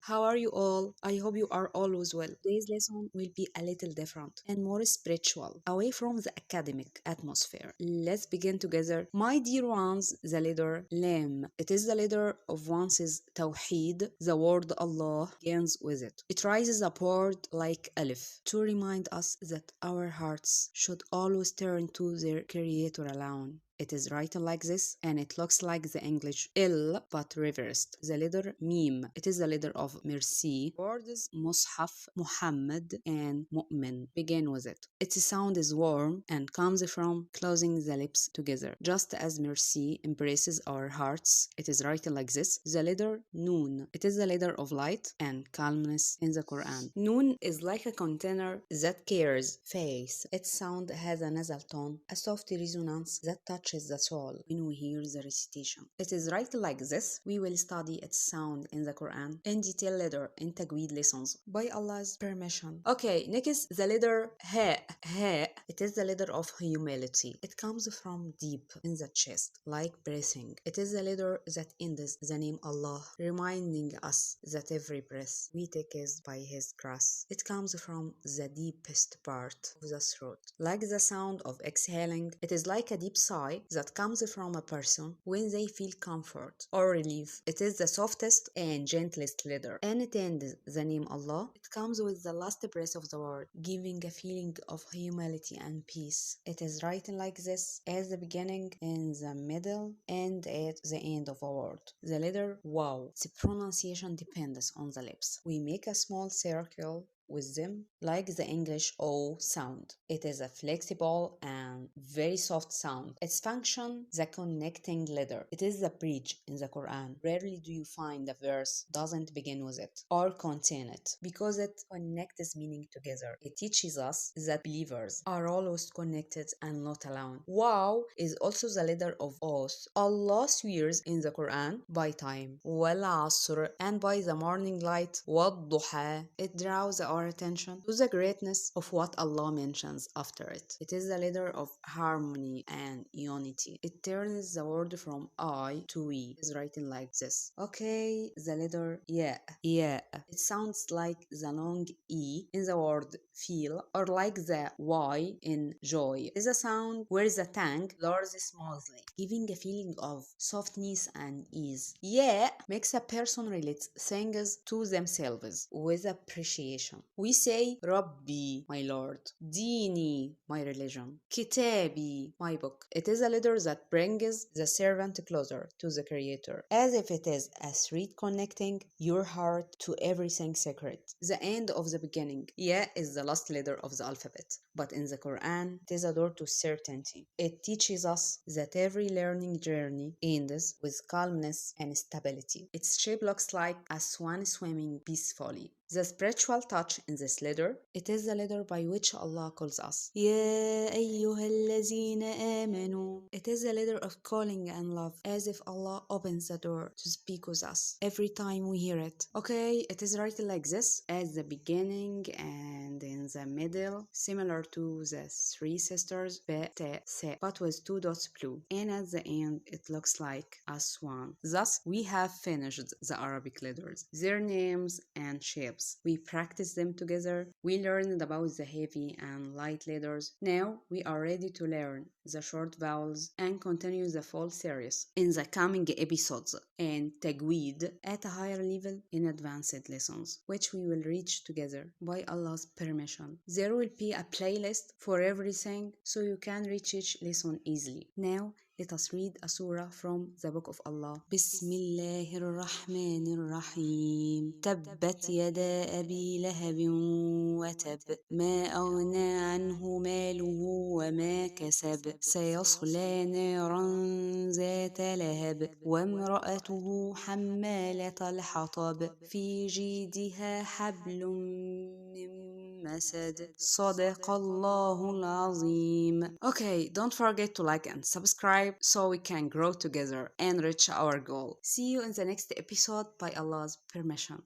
how are you all? I hope you are always well. Today's lesson will be a little different and more spiritual, away from the academic atmosphere. Let's begin together. My dear ones, the letter Laam. It is the letter of one's Tawheed. The word Allah begins with it. It rises upward like Alif to remind us that our hearts should always turn to their Creator alone. It is written like this, and it looks like the English L but reversed. The letter Meem. It is the letter of mercy. Words Mushaf, Muhammad, and Mu'min begin with it. Its sound is warm and comes from closing the lips together. Just as mercy embraces our hearts, it is written like this. The letter Noon. It is the letter of light and calmness in the Quran. Noon is like a container that carries faith. Its sound has a nasal tone, a soft resonance that touches the soul when we hear the recitation. It is written like this. We will study its sound in the Quran in detail later in Tajweed lessons by Allah's permission. Okay, next the letter Ha. Ha. It is the letter of humility. It comes from deep in the chest, like breathing. It is the letter that ends the name Allah, reminding us that every breath we take is by His grace. It comes from the deepest part of the throat, like the sound of exhaling. It is like a deep sigh that comes from a person when they feel comfort or relief. It is the softest and gentlest letter, and it ends the name Allah. It comes with the last breath of the word, giving a feeling of humility and peace. It is written like this as the beginning, in the middle, and at the end of a word. The letter Wow. Its pronunciation depends on the lips. We make a small circle with them, like the English O sound. It is a flexible and very soft sound. Its function, the connecting letter. It is the bridge in the Quran. Rarely do you find a verse doesn't begin with it or contain it, because it connects meaning together. It teaches us that believers are always connected and not alone. Wow is also the letter of oath. Allah swears in the Quran by time, wal asr, and by the morning light, wad duha. It draws our attention to the greatness of what Allah mentions after it. It is the letter of harmony and unity. It turns the word from I to we. It is written like this. Okay, the letter Ya. Ya. It sounds like the long E in the word feel, or like the Y in joy. It is a sound where the tongue lowers smoothly, giving a feeling of softness and ease. Ya makes a person relate things to themselves with appreciation. We say Rabbi, my Lord, Dini, my religion, Kitabi, my book. It is a letter that brings the servant closer to the Creator, as if it is a thread connecting your heart to everything sacred. The end of the beginning. Ya is the last letter of the alphabet, but in the Quran, it is a door to certainty. It teaches us that every learning journey ends with calmness and stability. Its shape looks like a swan swimming peacefully. The spiritual touch in this letter, it is the letter by which Allah calls us. Ya ayyuhallazina amanu. It is the letter of calling and love, as if Allah opens the door to speak with us every time we hear it. Okay, it is written like this, as the beginning and in the middle, similar to the three sisters, Ba, Ta, Se, but with two dots blue. And at the end, it looks like a swan. Thus, we have finished the Arabic letters, their names and shapes. We practiced them together. We learned about the heavy and light letters. Now we are ready to learn the short vowels and continue the full series in the coming episodes and Tajweed at a higher level in advanced lessons, which we will reach together by Allah's permission. There will be a playlist for everything, so you can reach each lesson easily. Now let us read a surah from the book of Allah. Bismillahir Rahmanir Rahim. Tabbat yada abi lahabin wa tab. Ma aghna anhu maluhu wa ma kasab. Sayasla naran zata lahab. Wa imra'atuhu hammalatal hatab. Fi jidiha hablum min masad. Sadaqallahul Azim. Okay, don't forget to like and subscribe so we can grow together and reach our goal. See you in the next episode by Allah's permission.